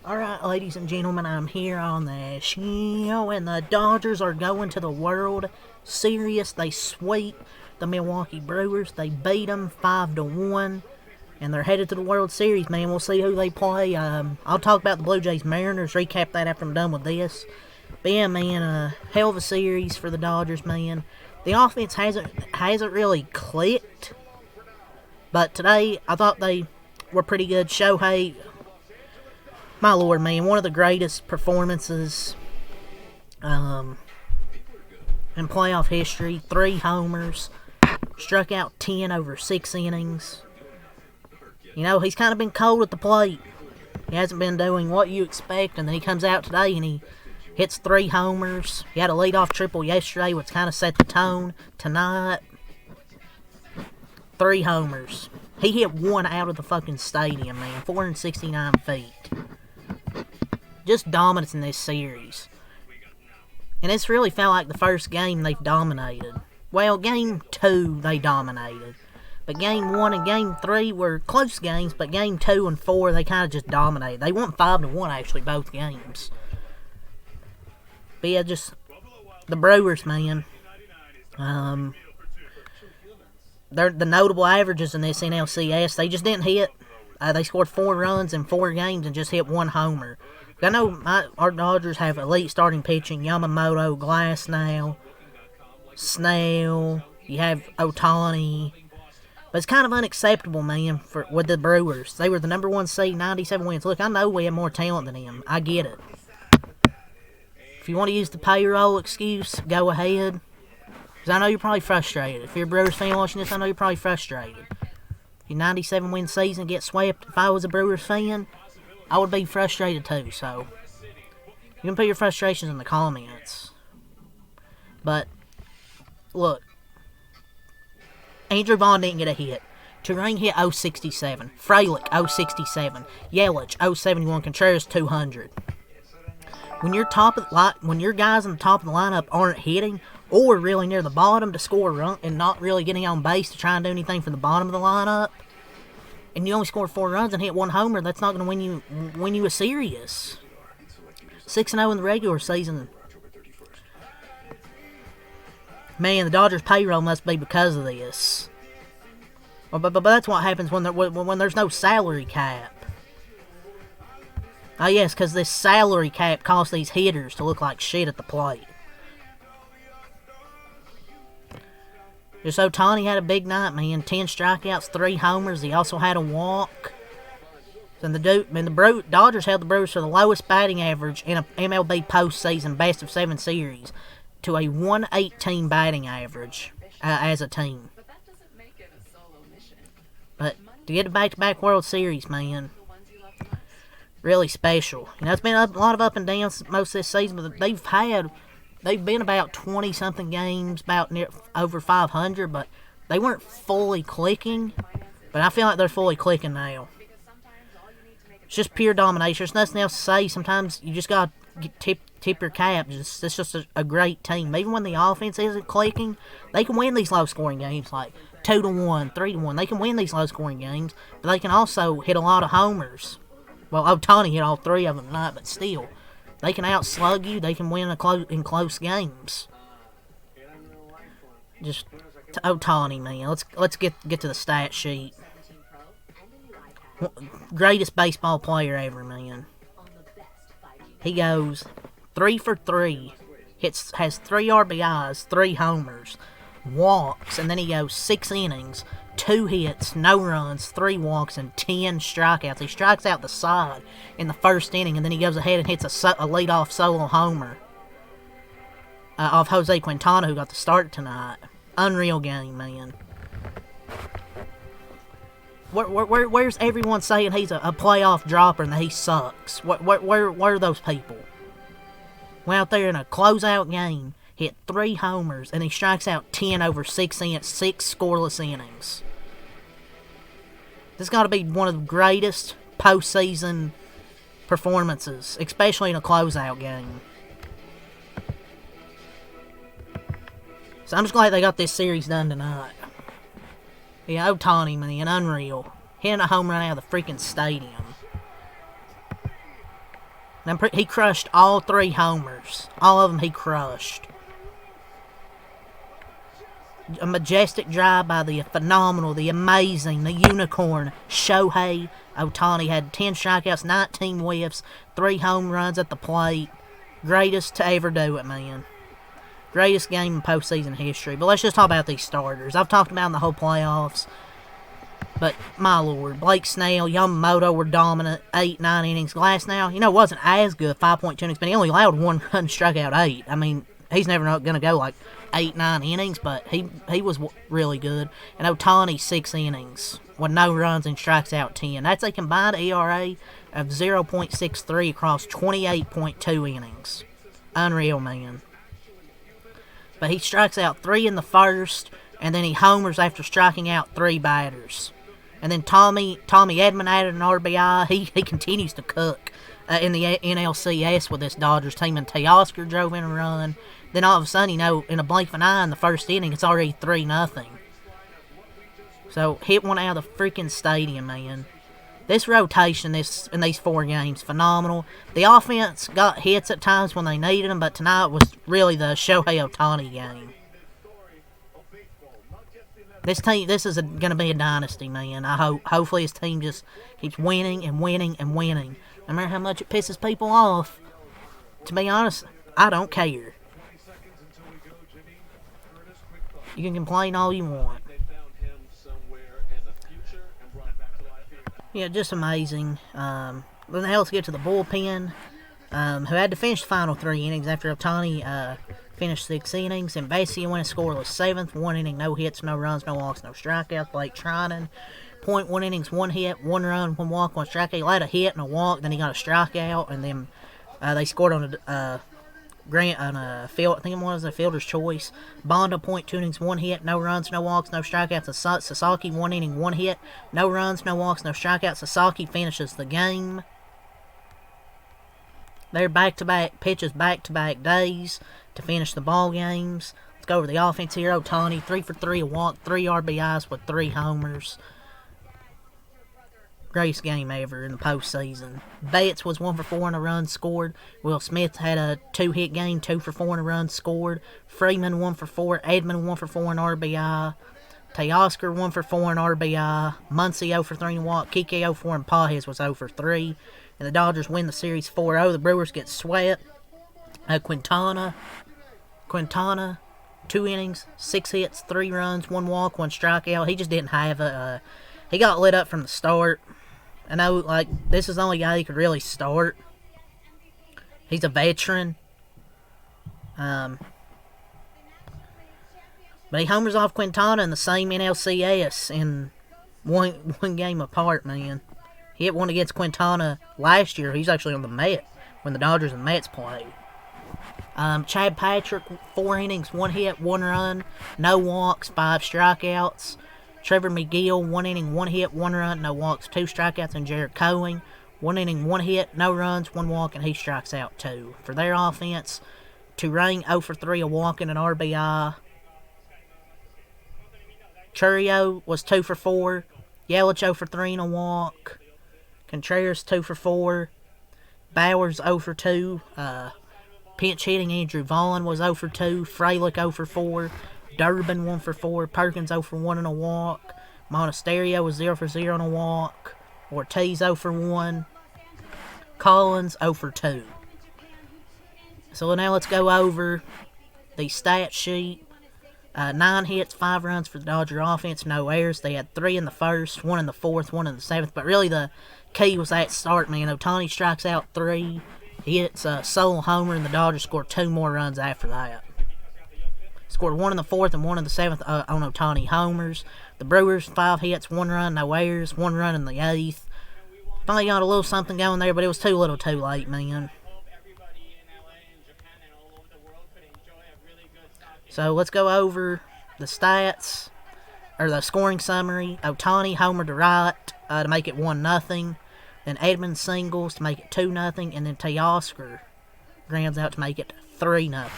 Alright, ladies and gentlemen, I'm here on the show, and the Dodgers are going to the World Series. They sweep the Milwaukee Brewers. They beat them 5-1, and they're headed to the World Series, man. We'll see who they play. I'll talk about the Blue Jays Mariners, recap that after I'm done with this. But yeah, man, hell of a series for the Dodgers, man. The offense hasn't really clicked, but today I thought they were pretty good. Shohei, my lord, man, one of the greatest performances in playoff history. 3 homers, struck out 10 over 6 innings. You know, he's kind of been cold at the plate. He hasn't been doing what you expect, and then he comes out today and he hits 3 homers. He had a leadoff triple yesterday, which kind of set the tone. Tonight, 3 homers. He hit 1 out of the fucking stadium, man. 469 feet. Just dominance in this series. And it's really felt like the first game they've dominated. Well, game 2 they dominated. But game 1 and game 3 were close games, but game 2 and 4 they kind of just dominated. They won 5-1 actually, both games. But yeah, just the Brewers, man. They're the notable averages in this Nlcs. They just didn't hit. They scored 4 runs in 4 games and just hit 1 homer. I know our Dodgers have elite starting pitching. Yamamoto, Glasnow, Snell. You have Ohtani. But it's kind of unacceptable, man, with the Brewers. They were the number 1 seed, 97 wins. Look, I know we have more talent than them. I get it. If you want to use the payroll excuse, go ahead. Because I know you're probably frustrated. If you're a Brewers fan watching this, I know you're probably frustrated. Your 97-win season gets swept. If I was a Brewers fan, I would be frustrated too, so you can put your frustrations in the comments. But, look, Andrew Vaughn didn't get a hit. Turang hit 067. Frelick 067. Yelich 071. Contreras 200. When your guys in the top of the lineup aren't hitting, or really near the bottom to score a run and not really getting on base to try and do anything for the bottom of the lineup, and you only score 4 runs and hit 1 homer, that's not going to win you a series. 6-0 in the regular season. Man, the Dodgers' payroll must be because of this. But that's what happens when there's no salary cap. Oh yes, because this salary cap costs these hitters to look like shit at the plate. Just Ohtani had a big night, man. 10 strikeouts, 3 homers. He also had a walk. And the Dodgers held the Brewers to the lowest batting average in a MLB postseason best of 7 series to a 118 batting average as a team. But to get a back-to-back World Series, man, really special. You know, it's been a lot of up and downs most of this season, but they've been about 20-something games, about over 500, but they weren't fully clicking. But I feel like they're fully clicking now. It's just pure domination. There's nothing else to say. Sometimes you just got to tip your cap. It's just a great team. Even when the offense isn't clicking, they can win these low-scoring games like 2-1, 3-1. They can win these low-scoring games, but they can also hit a lot of homers. Well, Ohtani hit all 3 of them tonight, but still. They can outslug you. They can win in close games. Just to Ohtani, man. Let's get to the stat sheet. Greatest baseball player ever, man. He goes 3 for 3. Has 3 RBIs, 3 homers, walks, and then he goes 6 innings, 2 hits, no runs, 3 walks, and 10 strikeouts. He strikes out the side in the first inning, and then he goes ahead and hits a leadoff solo homer off Jose Quintana, who got the start tonight. Unreal game, man. Where's everyone saying he's a playoff dropper and that he sucks? Where are those people? Went out there in a closeout game, hit 3 homers, and he strikes out 10 over 6 scoreless innings. This has got to be one of the greatest postseason performances, especially in a closeout game. So I'm just glad they got this series done tonight. Yeah, Ohtani, man, unreal. Hitting a home run out of the freaking stadium. And he crushed all 3 homers. All of them he crushed. A majestic drive by the phenomenal, the amazing, the unicorn, Shohei Ohtani. Had 10 strikeouts, 19 whiffs, 3 home runs at the plate. Greatest to ever do it, man. Greatest game in postseason history. But let's just talk about these starters. I've talked about in the whole playoffs. But, my lord, Blake Snell, Yamamoto were dominant, 8, 9 innings. Glasnow, wasn't as good, 5.2 innings, but he only allowed 1 run, struck out 8. I mean, he's never going to go like 8, 9 innings, but he was really good. And Ohtani, 6 innings with no runs and strikes out 10. That's a combined ERA of 0.63 across 28.2 innings. Unreal, man. But he strikes out 3 in the first, and then he homers after striking out 3 batters. And then Tommy Edman added an RBI. He continues to cook in the NLCS with this Dodgers team. And Teoscar drove in a run. Then all of a sudden, in a blink of an eye in the first inning, it's already 3-0. So, hit one out of the freaking stadium, man. This rotation in these 4 games, phenomenal. The offense got hits at times when they needed them, but tonight was really the Shohei Ohtani game. This is going to be a dynasty, man. Hopefully his team just keeps winning and winning and winning. No matter how much it pisses people off, to be honest, I don't care. You can complain all you want. Yeah, just amazing. Then let's get to the bullpen, who had to finish the final 3 innings after Ohtani finished 6 innings. And basically went a scoreless 7th, 1 inning, no hits, no runs, no walks, no strikeouts. Blake Trinan, 0.1 innings, 1 hit, 1 run, 1 walk, 1 strikeout. He had a hit and a walk, then he got a strikeout, and then they scored on a field. I think it was a fielder's choice. Bonda, 0.2 innings, 1 hit, no runs, no walks, no strikeouts. Sasaki, 1 inning, 1 hit, no runs, no walks, no strikeouts. Sasaki finishes the game. They're back-to-back pitches, back-to-back days to finish the ball games. Let's go over the offense here. Ohtani, 3 for 3, a walk, 3 RBIs with 3 homers. Greatest game ever in the postseason. Betts was 1 for 4 and a run scored. Will Smith had a 2-hit game, 2 for 4 and a run scored. Freeman 1 for 4. Edman 1 for 4 and RBI. Teoscar 1 for 4 and RBI. Muncy 0 for 3 and walk. Kike 0 for 4 and Pages was 0 for 3. And the Dodgers win the series 4-0. The Brewers get swept. Quintana, 2 innings, 6 hits, 3 runs, 1 walk, 1 strikeout. He just didn't have a... he got lit up from the start. I know, this is the only guy he could really start. He's a veteran. But he homers off Quintana in the same NLCS in one game apart, man. He hit one against Quintana last year. He's actually on the Mets when the Dodgers and Mets played. Chad Patrick, 4 innings, 1 hit, 1 run, no walks, 5 strikeouts. Trevor McGill, 1 inning, 1 hit, 1 run, no walks, 2 strikeouts. And Jared Cohen, 1 inning, 1 hit, no runs, 1 walk, and he strikes out 2. For their offense, Turang 0 for 3, a walk and an RBI. Churio was 2 for 4. Yelich 0 for 3 and a walk. Contreras 2 for 4. Bowers 0 for 2. Pinch hitting Andrew Vaughn was 0 for 2. Frelick 0 for 4. Durbin 1 for 4. Perkins 0 for 1 and a walk. Monasterio was 0 for 0 and a walk. Ortiz 0 for 1. Collins 0 for 2. So now let's go over the stat sheet. 9 hits, 5 runs for the Dodger offense, no errors. They had 3 in the first, 1 in the fourth, 1 in the 7th. But really the key was that start, man. Ohtani strikes out 3. He hits a solo homer, and the Dodgers scored 2 more runs after that. Scored 1 in the 4th and 1 in the 7th on Ohtani homers. The Brewers, 5 hits, 1 run, no errors, 1 run in the 8th. Finally got a little something going there, but it was too little too late, man. So let's go over the stats, or the scoring summary. Ohtani homered to right to make it 1-0. Then Edman singles to make it 2-0. And then Teoscar grounds out to make it 3-0.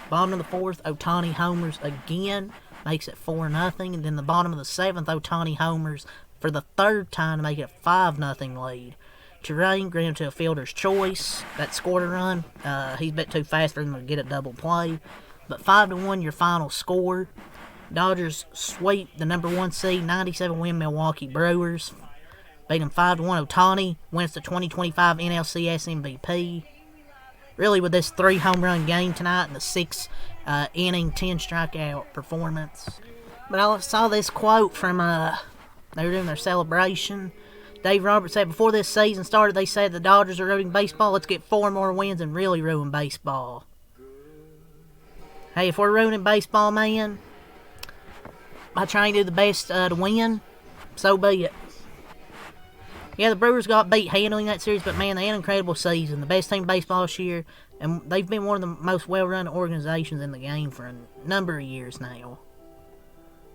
Bottom of the 4th, Ohtani homers again, makes it 4-0. And then the bottom of the 7th, Ohtani homers for the 3rd time to make it a 5-0 lead. Terrain, ground to a fielder's choice. That scored a run. He's a bit too fast for him to get a double play. But 5-1, your final score. Dodgers sweep the number 1 seed, 97-win Milwaukee Brewers. Beat them 5-1. Ohtani wins the 2025 Nlcs MVP. Really, with this 3 home run game tonight and the 6 inning, 10 strikeout performance. But I saw this quote from they were doing their celebration. Dave Roberts said, before this season started, they said the Dodgers are ruining baseball. Let's get 4 more wins and really ruin baseball. Hey, if we're ruining baseball, man, by trying to do the best to win, so be it. Yeah, the Brewers got beat handling that series, but man, they had an incredible season. The best team in baseball this year, and they've been one of the most well-run organizations in the game for a number of years now.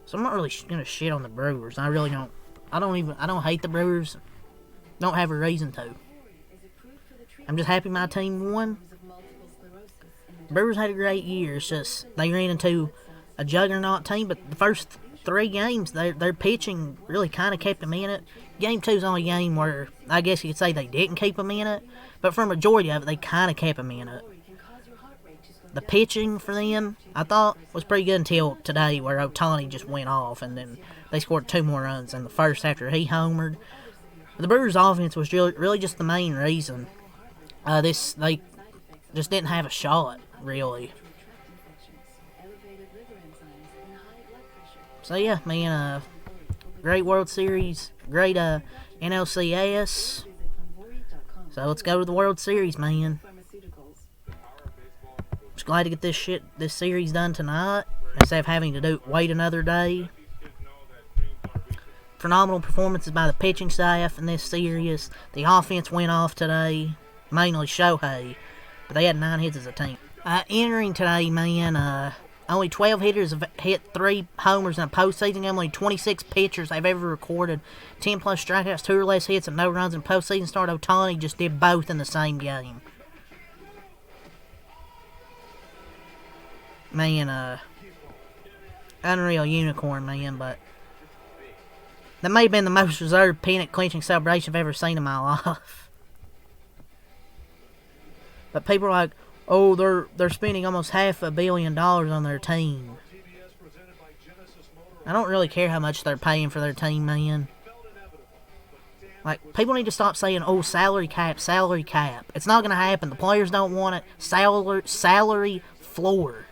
So I'm not really gonna shit on the Brewers. I really don't. I don't hate the Brewers. Don't have a reason to. I'm just happy my team won. Brewers had a great year. It's just they ran into a juggernaut team, but the first 3 games, their pitching really kind of kept them in it. Game 2's only game where I guess you could say they didn't keep them in it, but for a majority of it, they kind of kept them in it. The pitching for them, I thought, was pretty good until today, where Ohtani just went off, and then they scored 2 more runs in the first after he homered. But the Brewers' offense was really just the main reason. They just didn't have a shot, really. So yeah, man, great World Series, great NLCS. So let's go to the World Series, man. Just glad to get this series done tonight instead of having to wait another day. Phenomenal performances by the pitching staff in this series. The offense went off today, mainly Shohei, but they had 9 hits as a team. Entering today, man, only 12 hitters have hit 3 homers in a postseason. Only 26 pitchers they've ever recorded 10 plus strikeouts, 2 or less hits, and no runs in postseason start. Ohtani just did both in the same game. Man, unreal unicorn, man, but that may have been the most reserved pennant-clinching celebration I've ever seen in my life. But people are like, oh, they're spending almost $500 million on their team. I don't really care how much they're paying for their team, man. Like, people need to stop saying, oh, salary cap, salary cap. It's not going to happen. The players don't want it. Salary floor.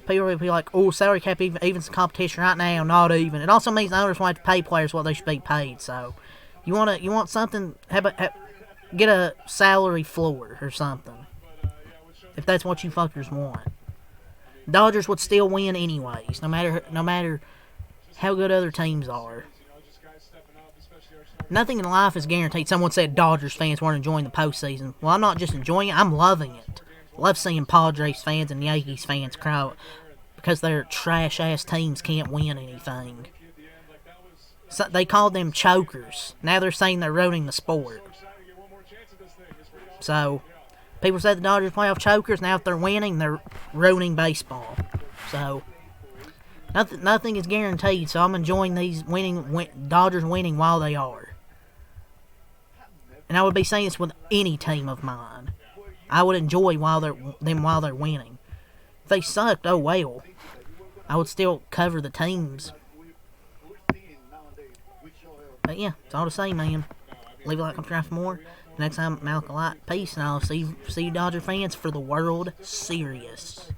People will be like, oh, salary cap evens the competition right now. Not even. It also means the owners want to pay players what they should be paid. So, you want something, get a salary floor or something. If that's what you fuckers want. Dodgers would still win anyways, no matter how good other teams are. Nothing in life is guaranteed. Someone said Dodgers fans weren't enjoying the postseason. Well, I'm not just enjoying it, I'm loving it. Love seeing Padres fans and Yankees fans cry because their trash-ass teams can't win anything. So they called them chokers. Now they're saying they're ruining the sport. So, people said the Dodgers playoff chokers. Now if they're winning, they're ruining baseball. So, nothing is guaranteed. So I'm enjoying these Dodgers winning while they are. And I would be saying this with any team of mine. I would enjoy while they're winning. If they sucked, oh well. I would still cover the teams. But yeah, it's all to say, man. Leave a like, subscribe for more. Next time, Malcolm Light. Peace, and I'll see you Dodger fans for the World Series.